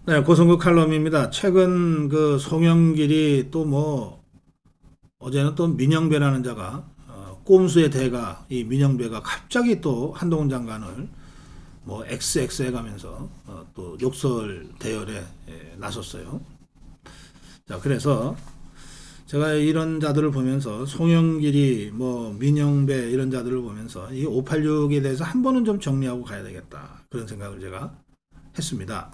네, 고성국 칼럼입니다. 최근 그 송영길이 또 뭐 어제는 또 민영배라는 자가 꼼수의 대가 이 민영배가 갑자기 또 한동훈 장관을 뭐 XX 해가면서 또 욕설 대열에 나섰어요. 자, 그래서 제가 이런 자들을 보면서 송영길이 뭐 민영배 이런 자들을 보면서 이 586에 대해서 한 번은 좀 정리하고 가야 되겠다, 그런 생각을 제가 했습니다.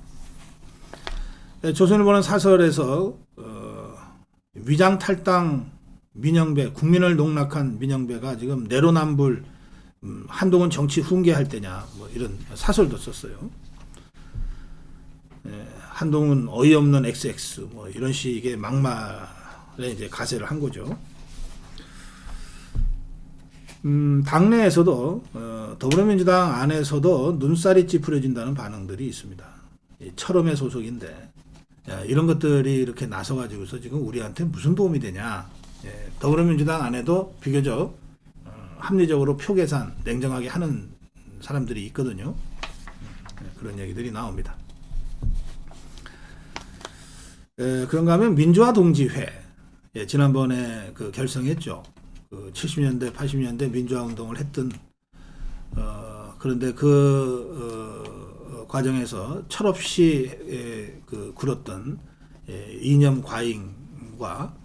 조선일보는 사설에서 위장 탈당 민영배, 국민을 농락한 민영배가 지금 내로남불 한동훈 정치 훈계할 때냐, 뭐 이런 사설도 썼어요. 한동훈 어이없는 XX 뭐 이런 식의 막말에 이제 가세를 한 거죠. 당내에서도 더불어민주당 안에서도 눈살이 찌푸려진다는 반응들이 있습니다. 철험의 소속인데 이런 것들이 이렇게 나서가지고서 지금 우리한테 무슨 도움이 되냐. 더불어민주당 안에도 비교적 합리적으로 표 계산 냉정하게 하는 사람들이 있거든요. 그런 얘기들이 나옵니다. 그런가 하면 민주화 동지회, 지난번에 그 결성했죠. 그 70년대 80년대 민주화 운동을 했던 그런데 과정에서 철없이 굴었던 이념 과잉과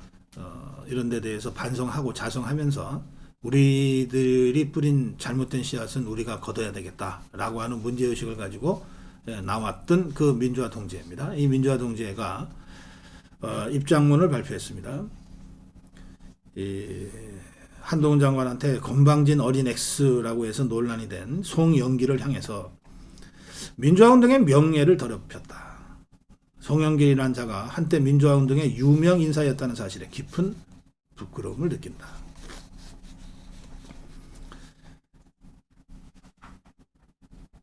이런 데 대해서 반성하고 자성하면서 우리들이 뿌린 잘못된 씨앗은 우리가 걷어야 되겠다라고 하는 문제의식을 가지고 나왔던 그 민주화 동지회입니다. 이 민주화 동지회가 입장문을 발표했습니다. 한동훈 장관한테 건방진 어린 X라고 해서 논란이 된 송영길을 향해서 민주화운동의 명예를 더럽혔다. 송영길이라는 자가 한때 민주화운동의 유명 인사였다는 사실에 깊은 부끄러움을 느낀다.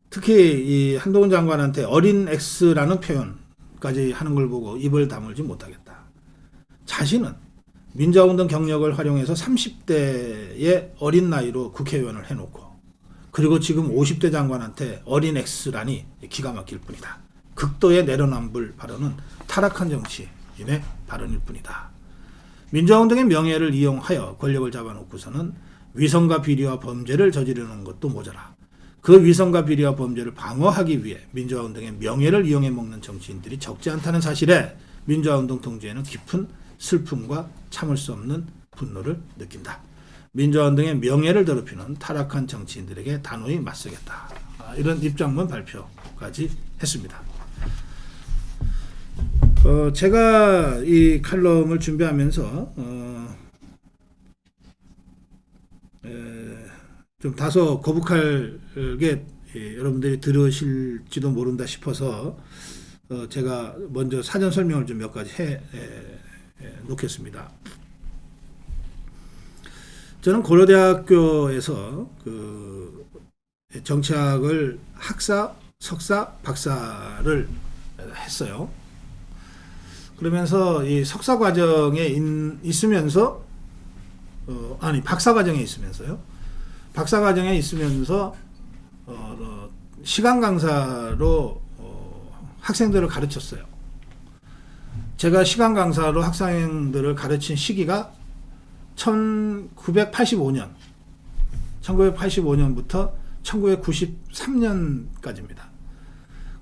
특히 이 한동훈 장관한테 어린 X라는 표현까지 하는 걸 보고 입을 다물지 못하겠다. 자신은 민주화운동 경력을 활용해서 30대의 어린 나이로 국회의원을 해놓고 그리고 지금 50대 장관한테 어린 X라니 기가 막힐 뿐이다. 극도의 내로남불 발언은 타락한 정치인의 발언일 뿐이다. 민주화운동의 명예를 이용하여 권력을 잡아놓고서는 위선과 비리와 범죄를 저지르는 것도 모자라 그 위선과 비리와 범죄를 방어하기 위해 민주화운동의 명예를 이용해 먹는 정치인들이 적지 않다는 사실에 민주화운동 동지에는 깊은 슬픔과 참을 수 없는 분노를 느낀다. 민주화운동의 명예를 더럽히는 타락한 정치인들에게 단호히 맞서겠다. 이런 입장문 발표까지 했습니다. 제가 이 칼럼을 준비하면서 좀 다소 거북하게 여러분들이 들으실지도 모른다 싶어서 제가 먼저 사전 설명을 좀 몇 가지 해 놓겠습니다. 저는 고려대학교에서 그 정치학을 학사, 석사, 박사를 했어요. 그러면서 이 석사 과정에 있으면서 박사 과정에 있으면서요. 박사 과정에 있으면서 시간 강사로 학생들을 가르쳤어요. 제가 시간 강사로 학생들을 가르친 시기가 1985년부터 1993년까지입니다.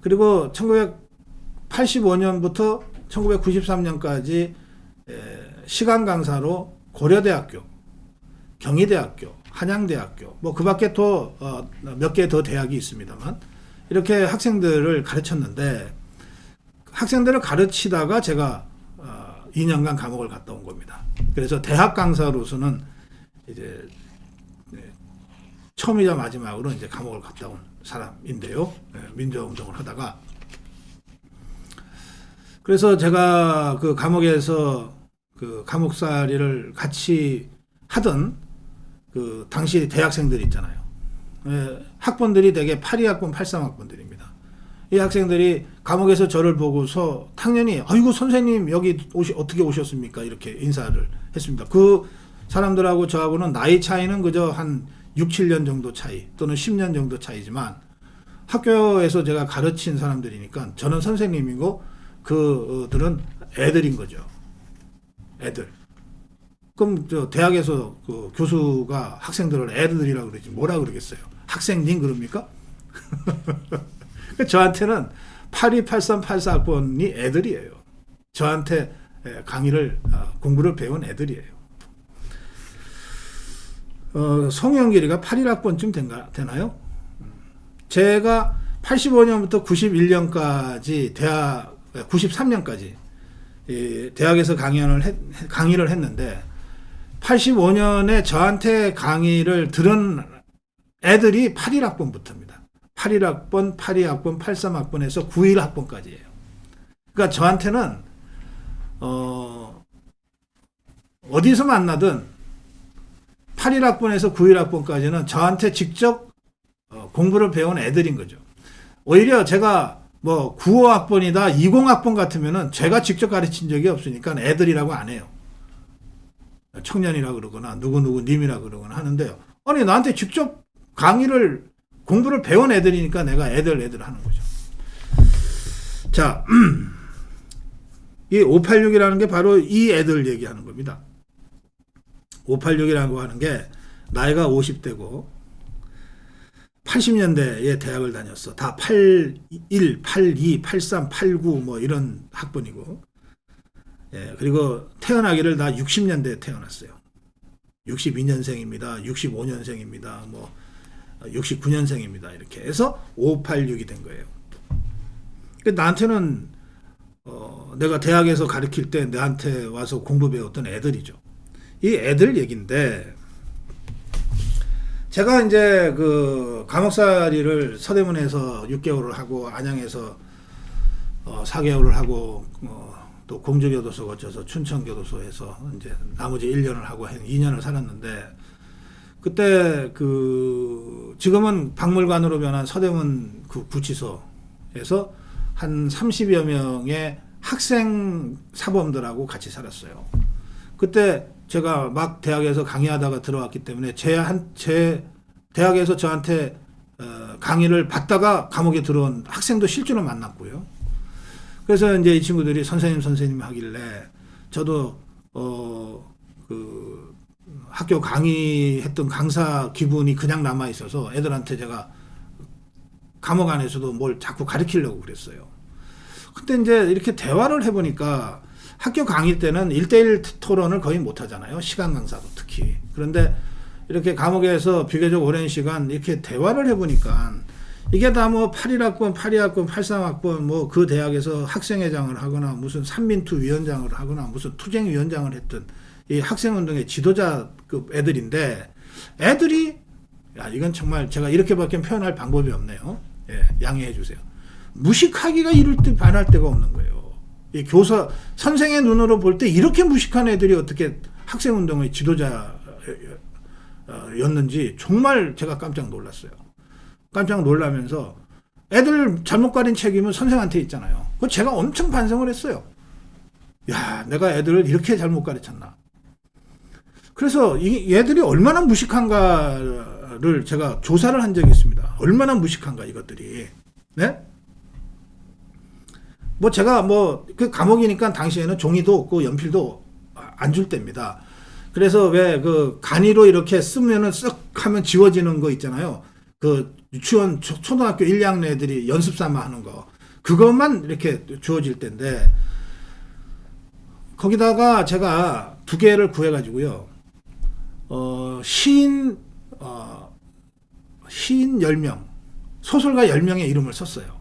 그리고 1985년부터 1993년까지 시간 강사로 고려대학교, 경희대학교, 한양대학교, 뭐 그 밖에 또 몇 개 더 대학이 있습니다만 이렇게 학생들을 가르쳤는데 학생들을 가르치다가 제가 2년간 감옥을 갔다 온 겁니다. 그래서 대학 강사로서는 이제 처음이자 마지막으로 이제 감옥을 갔다 온 사람인데요. 민주화 운동을 하다가 그래서 제가 그 감옥에서 그 감옥살이를 같이 하던 그 당시 대학생들이 있잖아요. 학번들이 대개 82학번, 83학번들입니다. 이 학생들이 감옥에서 저를 보고서 당연히 아이고 선생님 여기 어떻게 오셨습니까? 이렇게 인사를 했습니다. 그 사람들하고 저하고는 나이 차이는 그저 한 6, 7년 정도 차이 또는 10년 정도 차이지만 학교에서 제가 가르친 사람들이니까 저는 선생님이고 그들은 애들인 거죠. 애들. 그럼 저 대학에서 그 교수가 학생들을 애들이라고 그러지 뭐라 그러겠어요? 학생님 그럽니까? 저한테는 82, 83, 84학번이 애들이에요. 저한테 강의를 공부를 배운 애들이에요. 송영길이가 81학번쯤 되나요? 제가 85년부터 91년까지 93년까지 대학에서 강의를 했는데 85년에 저한테 강의를 들은 애들이 81학번부터입니다. 81학번, 82학번, 83학번에서 91학번까지예요. 그러니까 저한테는 어디서 만나든 81학번에서 91학번까지는 저한테 직접 공부를 배운 애들인 거죠. 오히려 제가 뭐 95학번이다 20학번 같으면은 제가 직접 가르친 적이 없으니까 애들이라고 안 해요. 청년이라고 그러거나 누구누구 님이라고 그러거나 하는데요. 아니 나한테 직접 공부를 배운 애들이니까 내가 애들 하는 거죠. 자, 이 586이라는 게 바로 이 애들 얘기하는 겁니다. 586이라고 하는 게 나이가 50대고 80년대에 대학을 다녔어. 다 81, 82, 83, 89 뭐 이런 학번이고, 예, 그리고 태어나기를 다 60년대에 태어났어요. 62년생입니다. 65년생입니다. 뭐 69년생입니다. 이렇게 해서 586이 된 거예요. 나한테는 내가 대학에서 가르칠 때 나한테 와서 공부 배웠던 애들이죠. 이 애들 얘기인데, 제가 이제 그 감옥살이를 서대문에서 6개월을 하고 안양에서 4개월을 하고 또 공주교도소 거쳐서 춘천교도소에서 이제 나머지 1년을 하고 한 2년을 살았는데, 그때 그 지금은 박물관으로 변한 서대문 그 구치소에서 한 30여 명의 학생 사범들하고 같이 살았어요. 그때 제가 막 대학에서 강의하다가 들어왔기 때문에 제 대학에서 저한테 강의를 받다가 감옥에 들어온 학생도 실제로 만났고요. 그래서 이제 이 친구들이 선생님 하길래 저도 그 학교 강의했던 강사 기분이 그냥 남아 있어서 애들한테 제가 감옥 안에서도 뭘 자꾸 가르치려고 그랬어요. 근데 이제 이렇게 대화를 해보니까 학교 강의 때는 1대1 토론을 거의 못 하잖아요. 시간 강사도 특히. 그런데 이렇게 감옥에서 비교적 오랜 시간 이렇게 대화를 해보니까 이게 다 뭐 81학번, 82학번, 83학번 뭐 그 대학에서 학생회장을 하거나 무슨 삼민투 위원장을 하거나 무슨 투쟁위원장을 했던 이 학생운동의 지도자급 애들인데, 애들이 이건 정말 제가 이렇게밖에 표현할 방법이 없네요. 예, 양해해 주세요. 무식하기가 이럴 때 반할 데가 없는 거예요. 이 선생의 눈으로 볼 때 이렇게 무식한 애들이 어떻게 학생운동의 지도자였는지 정말 제가 깜짝 놀랐어요. 깜짝 놀라면서 애들 잘못 가린 책임은 선생한테 있잖아요. 그거 제가 엄청 반성을 했어요. 야, 내가 애들을 이렇게 잘못 가르쳤나. 그래서 얘들이 얼마나 무식한가를 제가 조사를 한 적이 있습니다. 얼마나 무식한가 이것들이. 네? 뭐 제가 뭐 그 감옥이니까 당시에는 종이도 없고 연필도 안 줄 때입니다. 그래서 왜 그 간이로 이렇게 쓰면은 쓱 하면 지워지는 거 있잖아요. 그 유치원 초등학교 1, 2학년 애들이 연습 삼아 하는 거, 그것만 이렇게 주어질 때인데, 거기다가 제가 2개를 구해가지고요, 시인 10명, 소설가 10명의 이름을 썼어요.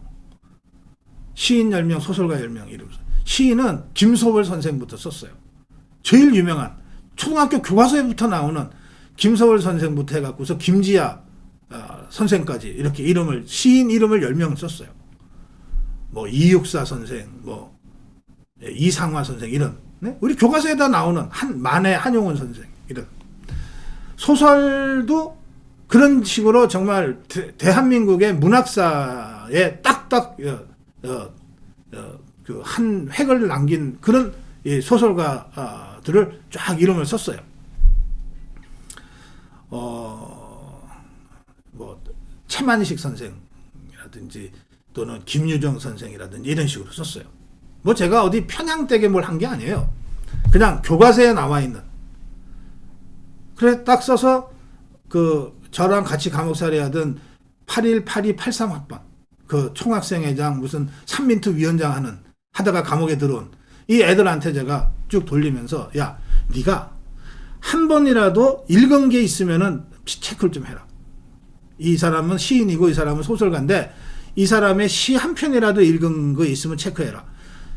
시인 10명, 소설가 10명 이름. 시인은 김소월 선생부터 썼어요. 제일 유명한 초등학교 교과서에부터 나오는 김소월 선생부터 해갖고서 김지아 선생까지 이렇게 시인 이름을 10명 썼어요. 뭐 이육사 선생, 뭐 이상화 선생 이런, 네? 우리 교과서에다 나오는 만해 한용운 선생 이런. 소설도 그런 식으로 정말 대한민국의 문학사에 딱딱 그 한 획을 남긴 그런 소설가들을 쫙 이름을 썼어요. 뭐 최만식 선생이라든지 또는 김유정 선생이라든지 이런 식으로 썼어요. 뭐 제가 어디 편향되게 뭘 한 게 아니에요. 그냥 교과서에 나와 있는. 그래 딱 써서 그 저랑 같이 감옥살이 하던 818283학번 그 총학생회장 무슨 삼민트 위원장 하다가 감옥에 들어온 이 애들한테 제가 쭉 돌리면서 야 네가 한 번이라도 읽은 게 있으면은 체크를 좀 해라. 이 사람은 시인이고 이 사람은 소설가인데 이 사람의 시 한 편이라도 읽은 거 있으면 체크해라.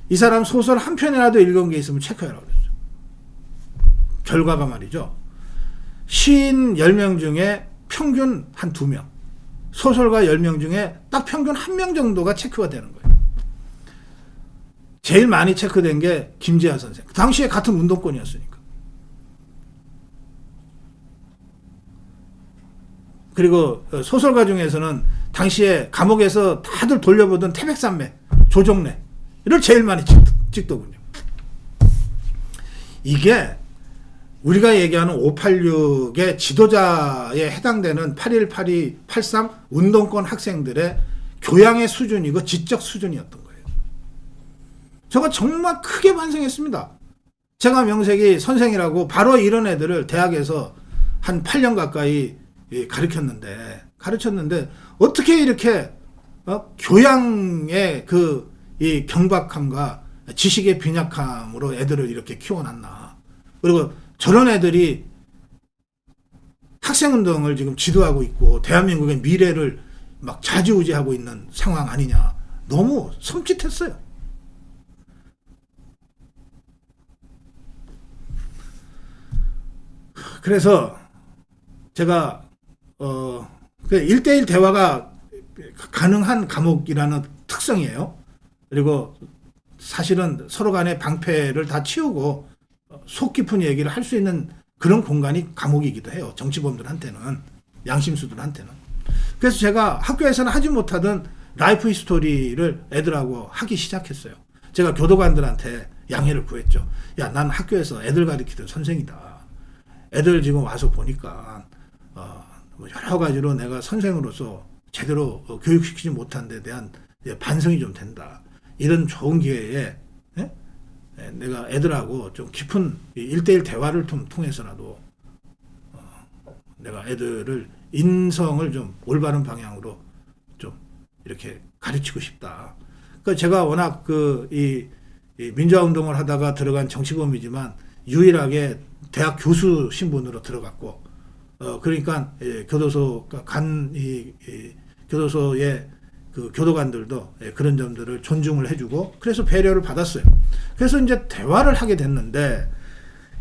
이 사람 소설 한 편이라도 읽은 게 있으면 체크해라 그랬죠. 결과가 말이죠. 시인 10명 중에 평균 한 2명, 소설가 10명 중에 딱 평균 1명 정도가 체크가 되는 거예요. 제일 많이 체크된 게 김재하 선생. 당시에 같은 운동권이었으니까. 그리고 소설가 중에서는 당시에 감옥에서 다들 돌려보던 태백산맥, 조정래 이를 제일 많이 찍더군요. 이게 우리가 얘기하는 586의 지도자에 해당되는 8182, 83 운동권 학생들의 교양의 수준이고 지적 수준이었던 거예요. 제가 정말 크게 반성했습니다. 제가 명색이 선생이라고 바로 이런 애들을 대학에서 한 8년 가까이 가르쳤는데 어떻게 이렇게 교양의 이 경박함과 지식의 빈약함으로 애들을 이렇게 키워놨나. 그리고 저런 애들이 학생운동을 지금 지도하고 있고 대한민국의 미래를 막 좌지우지하고 있는 상황 아니냐. 너무 섬찟했어요. 그래서 제가 1대1 대화가 가능한 감옥이라는 특성이에요. 그리고 사실은 서로 간의 방패를 다 치우고 속 깊은 얘기를 할 수 있는 그런 공간이 감옥이기도 해요. 정치범들한테는, 양심수들한테는. 그래서 제가 학교에서는 하지 못하던 라이프 히스토리를 애들하고 하기 시작했어요. 제가 교도관들한테 양해를 구했죠. 야, 난 학교에서 애들 가르치던 선생이다. 애들 지금 와서 보니까 여러 가지로 내가 선생으로서 제대로 교육시키지 못한 데 대한 반성이 좀 된다. 이런 좋은 기회에 내가 애들하고 좀 깊은 1대1 대화를 통해서라도 내가 애들을 인성을 좀 올바른 방향으로 좀 이렇게 가르치고 싶다. 그러니까 제가 워낙 이 민주화 운동을 하다가 들어간 정치범이지만 유일하게 대학 교수 신분으로 들어갔고 그러니까 교도소 교도소의 그 교도관들도 그런 점들을 존중을 해주고 그래서 배려를 받았어요. 그래서 이제 대화를 하게 됐는데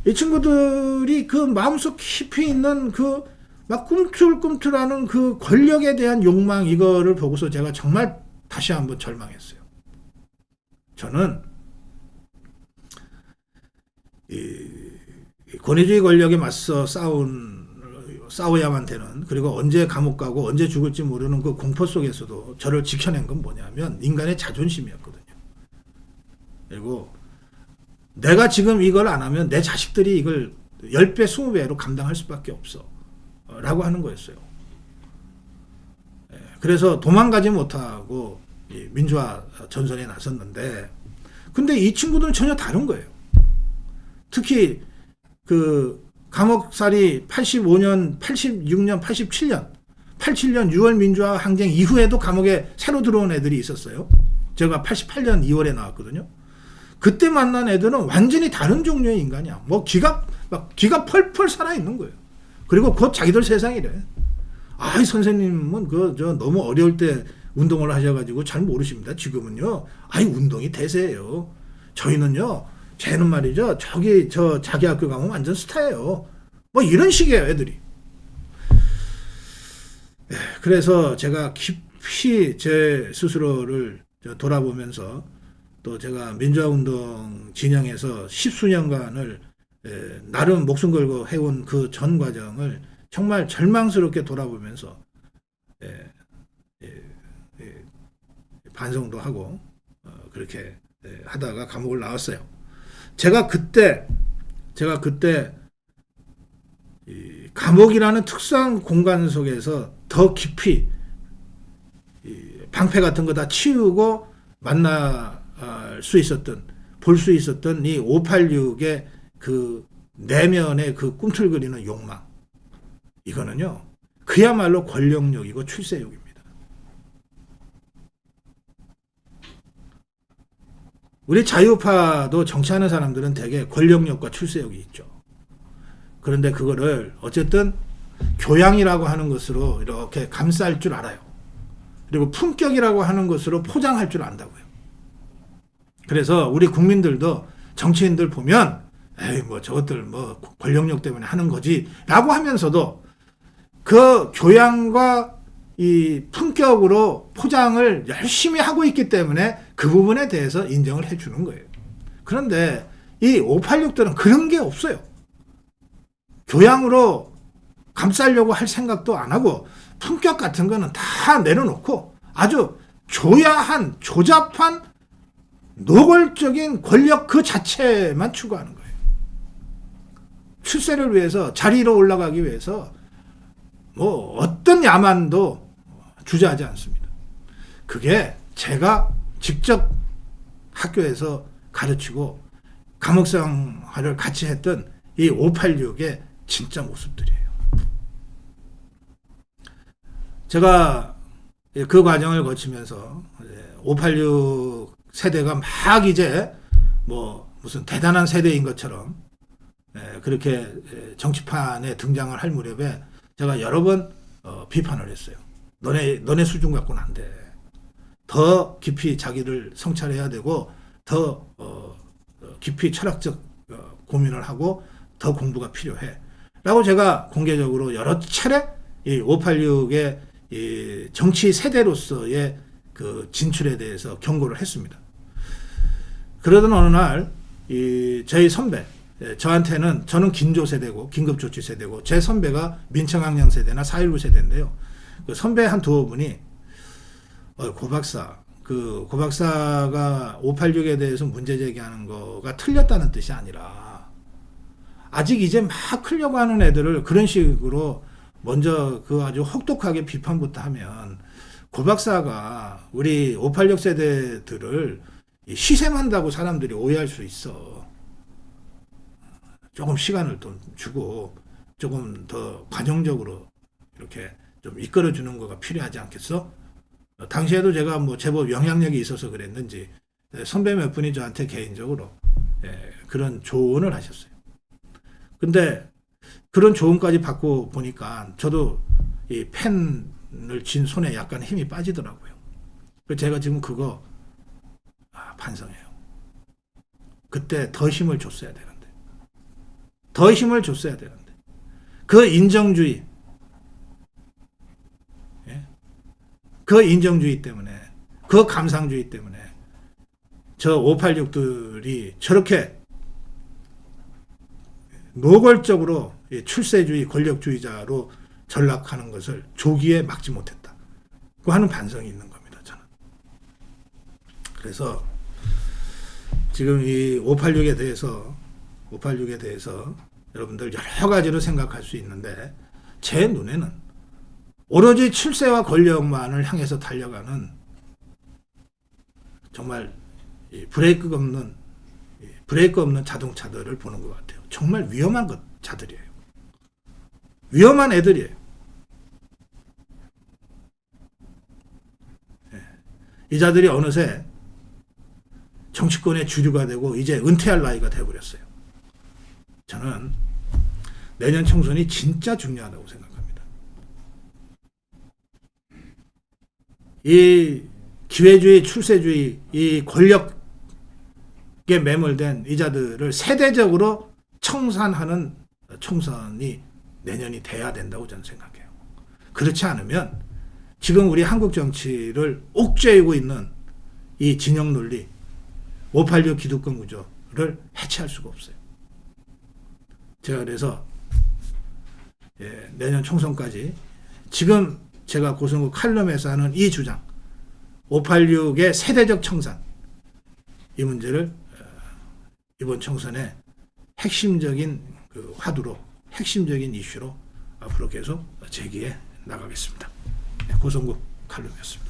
이 친구들이 그 마음속 깊이 있는 그 막 꿈틀꿈틀하는 그 권력에 대한 욕망 이거를 보고서 제가 정말 다시 한번 절망했어요. 저는 이 권위주의 권력에 맞서 싸워야만 되는, 그리고 언제 감옥 가고 언제 죽을지 모르는 그 공포 속에서도 저를 지켜낸 건 뭐냐면 인간의 자존심이었거든요. 그리고 내가 지금 이걸 안 하면 내 자식들이 이걸 10배, 20배로 감당할 수밖에 없어 라고 하는 거였어요. 그래서 도망가지 못하고 민주화 전선에 나섰는데, 근데 이 친구들은 전혀 다른 거예요. 특히 그 감옥살이 85년, 86년, 87년 6월 민주화 항쟁 이후에도 감옥에 새로 들어온 애들이 있었어요. 제가 88년 2월에 나왔거든요. 그때 만난 애들은 완전히 다른 종류의 인간이야. 뭐 기가 펄펄 살아있는 거예요. 그리고 곧 자기들 세상이래. 아이, 선생님은 저 너무 어려울 때 운동을 하셔가지고 잘 모르십니다. 지금은요. 아이, 운동이 대세예요. 저희는요. 쟤는 말이죠. 자기 학교 가면 완전 스타예요. 뭐 이런 식이에요, 애들이. 그래서 제가 깊이 제 스스로를 돌아보면서 또 제가 민주화운동 진영에서 10수년간을 나름 목숨 걸고 해온 그 전 과정을 정말 절망스럽게 돌아보면서 반성도 하고 그렇게 하다가 감옥을 나왔어요. 제가 그때 이 감옥이라는 특수한 공간 속에서 더 깊이 방패 같은 거 다 치우고 수 있었던, 볼 수 있었던 이 586의 그 내면의 그 꿈틀거리는 욕망, 이거는요 그야말로 권력욕이고 출세욕입니다. 우리 자유파도 정치하는 사람들은 대개 권력욕과 출세욕이 있죠. 그런데 그거를 어쨌든 교양이라고 하는 것으로 이렇게 감쌀 줄 알아요. 그리고 품격이라고 하는 것으로 포장할 줄 안다고요. 그래서 우리 국민들도 정치인들 보면 에이 뭐 저것들 뭐 권력욕 때문에 하는 거지 라고 하면서도 그 교양과 이 품격으로 포장을 열심히 하고 있기 때문에 그 부분에 대해서 인정을 해주는 거예요. 그런데 이 586들은 그런 게 없어요. 교양으로 감싸려고 할 생각도 안 하고 품격 같은 거는 다 내려놓고 아주 조야한 조잡한 노골적인 권력 그 자체만 추구하는 거예요. 출세를 위해서, 자리로 올라가기 위해서 뭐 어떤 야만도 주저하지 않습니다. 그게 제가 직접 학교에서 가르치고 감옥생활을 같이 했던 이 586의 진짜 모습들이에요. 제가 그 과정을 거치면서 586 세대가 막 이제 뭐 무슨 대단한 세대인 것처럼 그렇게 정치판에 등장을 할 무렵에 제가 여러 번 비판을 했어요. 너네 수준 갖고는 안 돼. 더 깊이 자기를 성찰해야 되고 더 깊이 철학적 고민을 하고 더 공부가 필요해. 라고 제가 공개적으로 여러 차례 이 586의 이 정치 세대로서의 그 진출에 대해서 경고를 했습니다. 그러던 어느 날 저희 선배, 저는 긴조 세대고 긴급조치 세대고 제 선배가 민청학령 세대나 4.19 세대인데요. 그 선배 한 두어 분이 고 박사가 586에 대해서 문제 제기하는 거가 틀렸다는 뜻이 아니라 아직 이제 막 크려고 하는 애들을 그런 식으로 먼저 그 아주 혹독하게 비판부터 하면 고 박사가 우리 586 세대들을 시샘한다고 사람들이 오해할 수 있어. 조금 시간을 좀 주고 조금 더 관용적으로 이렇게 좀 이끌어주는 거가 필요하지 않겠어? 당시에도 제가 뭐 제법 영향력이 있어서 그랬는지 선배 몇 분이 저한테 개인적으로 그런 조언을 하셨어요. 근데 그런 조언까지 받고 보니까 저도 이 펜을 쥔 손에 약간 힘이 빠지더라고요. 그래서 제가 지금 그거 반성해요. 그때 더 힘을 줬어야 되는데. 더 힘을 줬어야 되는데. 그 인정주의, 그 인정주의 때문에, 그 감상주의 때문에 저 586들이 저렇게 노골적으로 출세주의, 권력주의자로 전락하는 것을 조기에 막지 못했다. 그 하는 반성이 있는 겁니다, 저는. 그래서 지금 이 586에 대해서 여러분들 여러 가지로 생각할 수 있는데 제 눈에는 오로지 출세와 권력만을 향해서 달려가는 정말 브레이크 없는 자동차들을 보는 것 같아요. 정말 위험한 자들이에요. 위험한 애들이에요. 이 자들이 어느새 정치권의 주류가 되고 이제 은퇴할 나이가 되어버렸어요. 저는 내년 총선이 진짜 중요하다고 생각합니다. 이 기회주의, 출세주의, 이 권력에 매몰된 이 자들을 세대적으로 청산하는 총선이 내년이 돼야 된다고 저는 생각해요. 그렇지 않으면 지금 우리 한국 정치를 옥죄이고 있는 이 진영 논리, 586 기득권 구조를 해체할 수가 없어요. 제가 그래서 내년 총선까지 지금 제가 고성국 칼럼에서 하는 이 주장, 586의 세대적 청산, 이 문제를 이번 총선의 핵심적인 그 화두로, 핵심적인 이슈로 앞으로 계속 제기해 나가겠습니다. 고성국 칼럼이었습니다.